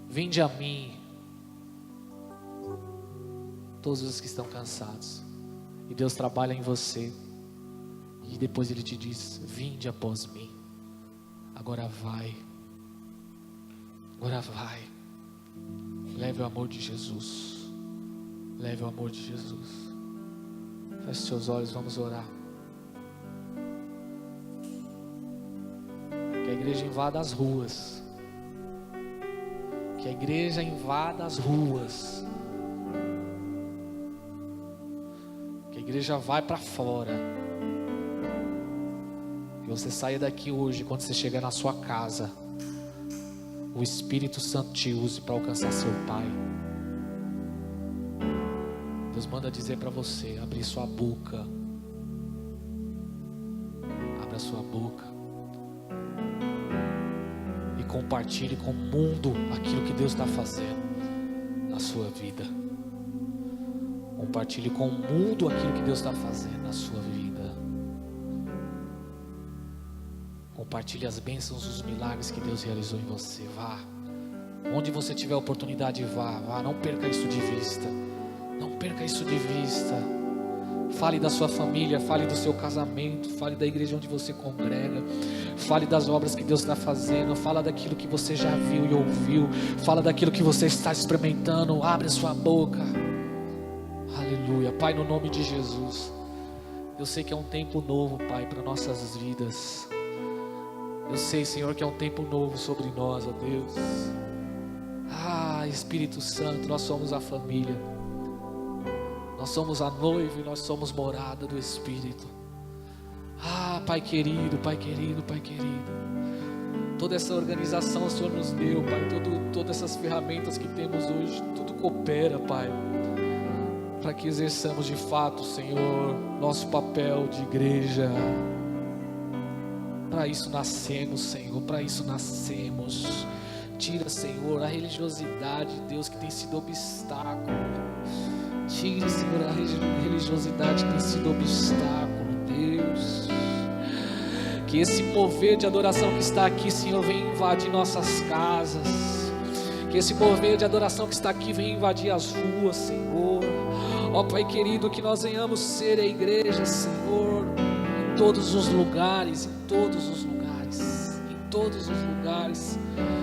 Vinde a mim, todos os que estão cansados. E Deus trabalha em você. E depois Ele te diz: vinde após mim. Agora vai. Agora vai. Leve o amor de Jesus. Leve o amor de Jesus. Feche seus olhos, vamos orar. Que a igreja invada as ruas. Que a igreja invada as ruas. Que a igreja vai para fora. você saia daqui hoje, quando você chegar na sua casa, o Espírito Santo te use para alcançar seu Pai. Deus manda dizer para você, abrir sua boca. Abra sua boca. E compartilhe com o mundo aquilo que Deus está fazendo na sua vida. Compartilhe com o mundo aquilo que Deus está fazendo na sua vida. Compartilhe as bênçãos, os milagres que Deus realizou em você. Vá, onde você tiver oportunidade, vá, não perca isso de vista. Não perca isso de vista. Fale da sua família, fale do seu casamento, fale da igreja onde você congrega, fale das obras que Deus está fazendo, fala daquilo que você já viu e ouviu, fala daquilo que você está experimentando. Abre a sua boca. Aleluia. Pai, no nome de Jesus, eu sei que é um tempo novo, Pai, para nossas vidas. Eu sei, Senhor, que é um tempo novo sobre nós, ó Deus. Espírito Santo, nós somos a família, nós somos a noiva e nós somos morada do Espírito. Pai querido, Pai querido, Pai querido, toda essa organização o Senhor nos deu, Pai, todas essas ferramentas que temos hoje, tudo coopera, Pai, para que exerçamos de fato, Senhor, nosso papel de igreja. Para isso nascemos, Senhor, para isso nascemos. Tira, Senhor, a religiosidade, Deus, que tem sido obstáculo. Tira, Senhor, a religiosidade que tem sido obstáculo, Deus. Que esse mover de adoração que está aqui, Senhor, venha invadir nossas casas. Que esse mover de adoração que está aqui venha invadir as ruas, Senhor. Ó Pai querido, que nós venhamos ser a igreja, Senhor, em todos os lugares, em todos os lugares, em todos os lugares.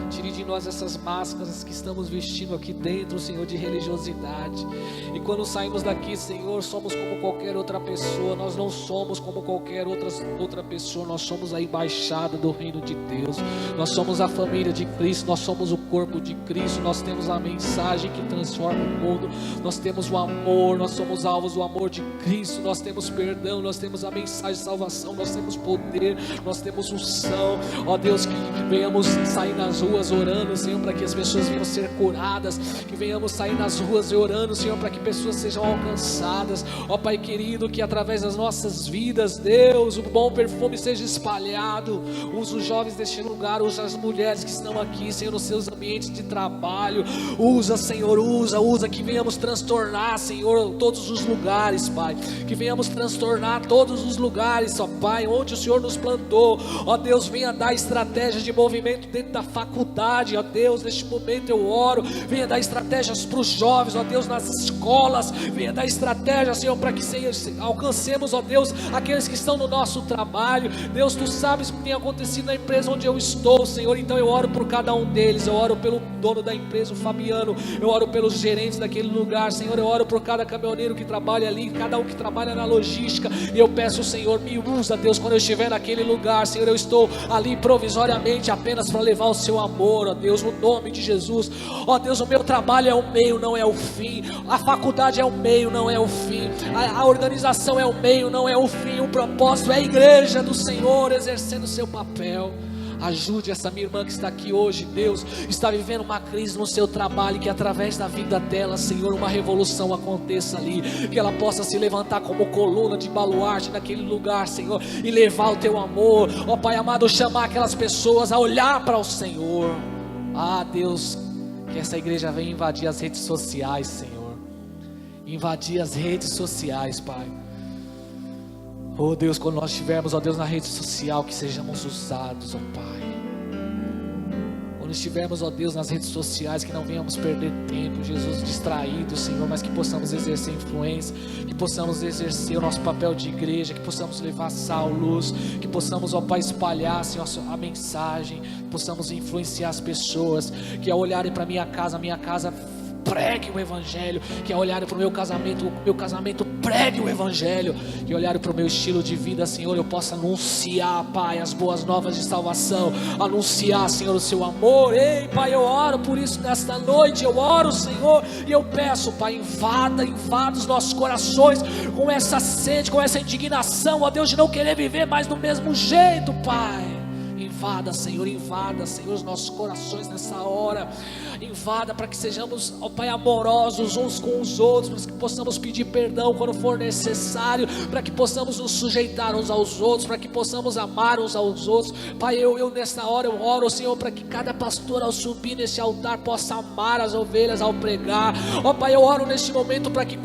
Tire de nós essas máscaras que estamos vestindo aqui dentro, Senhor, de religiosidade. E quando saímos daqui, Senhor, somos como qualquer outra pessoa. Nós não somos como qualquer outra pessoa. Nós somos a embaixada do reino de Deus. Nós somos a família de Cristo. Nós somos o corpo de Cristo. Nós temos a mensagem que transforma o mundo. Nós temos o amor. Nós somos alvos do amor de Cristo. Nós temos perdão. Nós temos a mensagem de salvação. Nós temos poder. Nós temos unção. Ó Deus, que venhamos sair nas ruas orando, Senhor, para que as pessoas venham ser curadas, que venhamos sair nas ruas e orando, Senhor, para que pessoas sejam alcançadas. Ó Pai querido, que através das nossas vidas, Deus, o bom perfume seja espalhado. Usa os jovens deste lugar, usa as mulheres que estão aqui, Senhor, nos seus ambientes de trabalho. Usa, Senhor, usa, que venhamos transtornar, Senhor, todos os lugares, Pai, que venhamos transtornar todos os lugares, ó Pai, onde o Senhor nos plantou. Ó Deus, venha dar estratégia de movimento dentro da faculdade, ó Deus, neste momento eu oro, venha dar estratégias para os jovens, ó Deus, nas escolas, venha dar estratégias, Senhor, para que alcancemos, ó Deus, aqueles que estão no nosso trabalho. Deus, Tu sabes o que tem acontecido na empresa onde eu estou, Senhor, então eu oro por cada um deles, eu oro pelo dono da empresa, o Fabiano, eu oro pelos gerentes daquele lugar, Senhor, eu oro por cada caminhoneiro que trabalha ali, cada um que trabalha na logística, e eu peço, Senhor, me usa, Deus, quando eu estiver naquele lugar, Senhor, eu estou ali provisoriamente apenas para levar o Seu amor, ó Deus, no nome de Jesus. Ó Deus, o meu trabalho é o meio, não é o fim. A faculdade é o meio, não é o fim. A organização é o meio, não é o fim. O propósito é a igreja do Senhor exercendo o seu papel. Ajude essa minha irmã que está aqui hoje, Deus, está vivendo uma crise no seu trabalho, que através da vida dela, Senhor, uma revolução aconteça ali, que ela possa se levantar como coluna de baluarte naquele lugar, Senhor, e levar o Teu amor, ó Pai amado, chamar aquelas pessoas a olhar para o Senhor. Deus, que essa igreja venha invadir as redes sociais, Senhor, invadir as redes sociais, Pai. Oh Deus, quando nós estivermos, ó Deus, na rede social, que sejamos usados, ó Pai. Quando estivermos, ó Deus, nas redes sociais, que não venhamos perder tempo, Jesus, distraídos, Senhor, mas que possamos exercer influência, que possamos exercer o nosso papel de igreja, que possamos levar sal, luz, que possamos, ó Pai, espalhar, Senhor, a mensagem, que possamos influenciar as pessoas, que ao olharem para a minha casa pregue o Evangelho. Que ao olhar para o meu casamento pregue o Evangelho. Que ao olhar para o meu estilo de vida, Senhor, eu possa anunciar, Pai, as boas novas de salvação, anunciar, Senhor, o seu amor. Ei, Pai, eu oro por isso nesta noite, eu oro, Senhor, e eu peço, Pai, invada os nossos corações com essa sede, com essa indignação, ó Deus, de não querer viver mais do mesmo jeito, Pai. Invada, Senhor, os nossos corações nessa hora. Invada para que sejamos, ó Pai, amorosos uns com os outros, para que possamos pedir perdão quando for necessário, para que possamos nos sujeitar uns aos outros, para que possamos amar uns aos outros. Pai, eu nessa hora eu oro, Senhor, para que cada pastor ao subir nesse altar possa amar as ovelhas ao pregar. Ó Pai, eu oro neste momento para que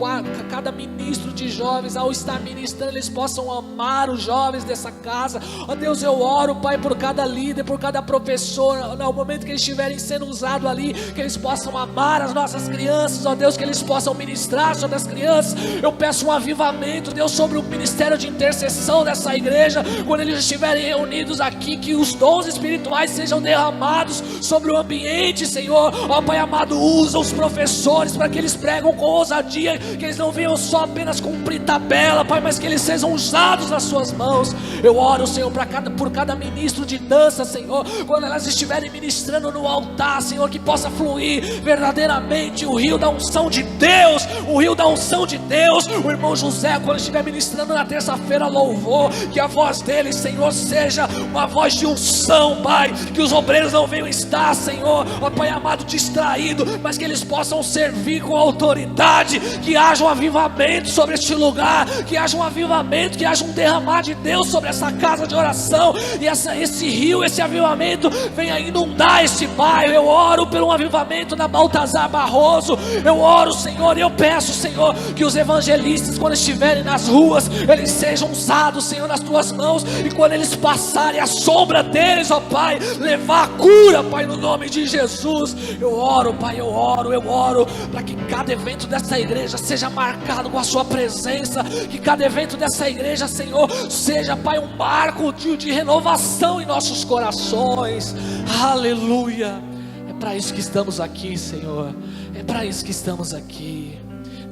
cada ministro de jovens, ao estar ministrando, eles possam amar os jovens dessa casa. Ó Deus, eu oro, Pai, por cada líder, por cada professor, no momento que eles estiverem sendo usados ali, que eles possam amar as nossas crianças, ó Deus, que eles possam ministrar sobre as crianças. Eu peço um avivamento, Deus, sobre o ministério de intercessão dessa igreja, quando eles estiverem reunidos aqui, que os dons espirituais sejam derramados sobre o ambiente, Senhor. Ó Pai amado, usa os professores para que eles pregam com ousadia, que eles não venham só apenas cumprir tabela, Pai, mas que eles sejam usados nas suas mãos. Eu oro, Senhor, por cada ministro de dança, Senhor, quando elas estiverem ministrando no altar, Senhor, que possa fluir verdadeiramente o rio da unção de Deus, o rio da unção de Deus. O irmão José, quando estiver ministrando na terça-feira louvor, que a voz dele, Senhor, seja uma voz de unção, Pai, que os obreiros não venham estar, Senhor, ó Pai amado, distraído, mas que eles possam servir com autoridade, que haja um avivamento sobre este lugar, que haja um avivamento, que haja um derramar de Deus sobre essa casa de oração, e esse rio, esse avivamento venha inundar esse bairro. Eu oro pelo avivamento na Baltazar Barroso. Eu oro, Senhor, e eu peço, Senhor, que os evangelistas, quando estiverem nas ruas, eles sejam usados, Senhor, nas tuas mãos, e quando eles passarem, a sombra deles, ó Pai, levar a cura, Pai, no nome de Jesus. Eu oro, Pai, eu oro para que cada evento dessa igreja seja marcado com a sua presença, que cada evento dessa igreja, Senhor, seja, Pai, um marco de renovação em nossos corações. Aleluia. É para isso que estamos aqui, Senhor. É para isso que estamos aqui.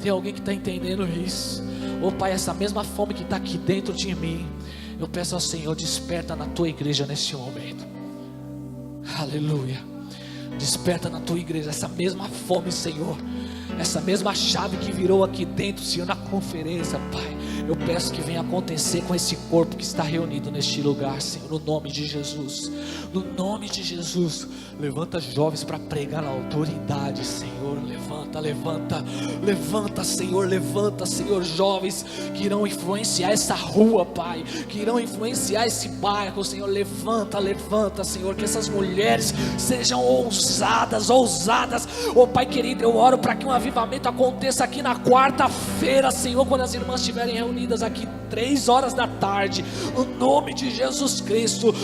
Tem alguém que está entendendo isso? Ô Pai, essa mesma fome que está aqui dentro de mim, eu peço ao Senhor, desperta na tua igreja nesse momento. Aleluia. Desperta na tua igreja essa mesma fome, Senhor, essa mesma chave que virou aqui dentro, Senhor, na conferência, Pai. Eu peço que venha acontecer com esse corpo que está reunido neste lugar, Senhor, no nome de Jesus. No nome de Jesus. Levanta jovens para pregar na autoridade, Senhor. Levanta, Senhor, jovens que irão influenciar essa rua, Pai, que irão influenciar esse bairro, Senhor. Levanta, Senhor, que essas mulheres sejam ousadas. Oh Pai querido, eu oro para que um avivamento aconteça aqui na quarta-feira, Senhor, quando as irmãs estiverem reunidas aqui 3 horas da tarde, no nome de Jesus Cristo,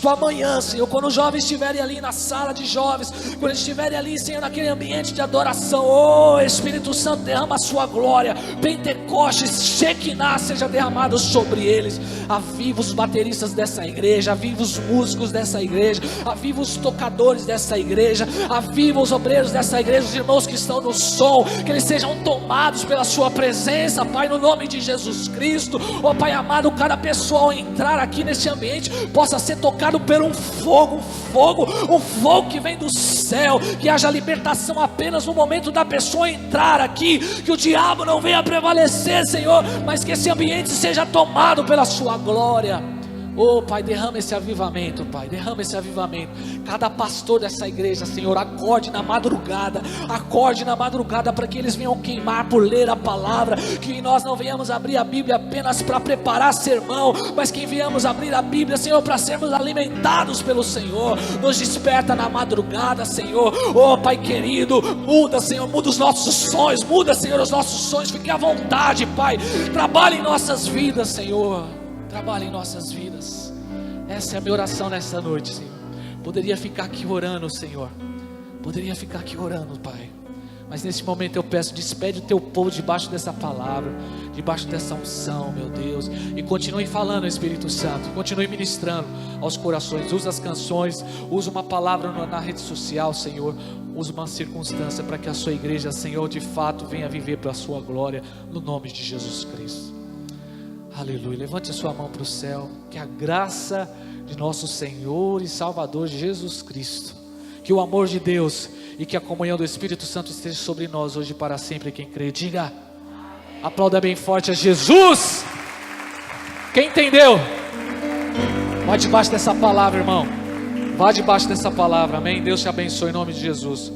amanhã, Senhor, quando os jovens estiverem ali na sala de jovens, quando eles estiverem ali, Senhor, naquele ambiente de adoração, oh Espírito Santo, derrama a sua glória, Pentecostes, Shekinah seja derramado sobre eles. Aviva os bateristas dessa igreja, aviva os músicos dessa igreja, aviva os tocadores dessa igreja, aviva os obreiros dessa igreja, os irmãos que estão no som, que eles sejam tomados pela sua presença, Pai, no nome de Jesus Cristo. Oh Pai amado, cada pessoa ao entrar aqui neste ambiente possa ser tocado por um fogo que vem do céu, que haja libertação apenas no momento da pessoa entrar aqui, que o diabo não venha prevalecer, Senhor, mas que esse ambiente seja tomado pela sua glória. Oh Pai, derrama esse avivamento, Pai, cada pastor dessa igreja, Senhor, acorde na madrugada para que eles venham queimar por ler a palavra, que nós não venhamos abrir a Bíblia apenas para preparar sermão, mas que venhamos abrir a Bíblia, Senhor, para sermos alimentados pelo Senhor. Nos desperta na madrugada, Senhor. Oh Pai querido, muda, Senhor, muda os nossos sonhos, fique à vontade, Pai, trabalhe em nossas vidas, Senhor. Trabalhe em nossas vidas. Essa é a minha oração nessa noite, Senhor. Poderia ficar aqui orando, Senhor. Pai. Mas nesse momento eu peço, despede o teu povo debaixo dessa palavra, debaixo dessa unção, meu Deus. E continue falando, Espírito Santo. Continue ministrando aos corações. Usa as canções, usa uma palavra na rede social, Senhor. Usa uma circunstância para que a sua igreja, Senhor, de fato venha viver para a sua glória, no nome de Jesus Cristo. Aleluia. Levante a sua mão para o céu. Que a graça de nosso Senhor e Salvador Jesus Cristo, que o amor de Deus e que a comunhão do Espírito Santo esteja sobre nós hoje e para sempre. Quem crê, diga. Aplauda bem forte a Jesus. Quem entendeu? Vai debaixo dessa palavra, irmão. Vá debaixo dessa palavra, amém? Deus te abençoe em nome de Jesus.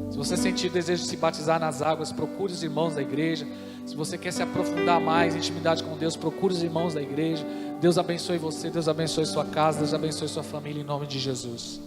Se você sentir desejo de se batizar nas águas, procure os irmãos da igreja. Se você quer se aprofundar mais em intimidade com Deus, procure os irmãos da igreja. Deus abençoe você, Deus abençoe sua casa, Deus abençoe sua família em nome de Jesus.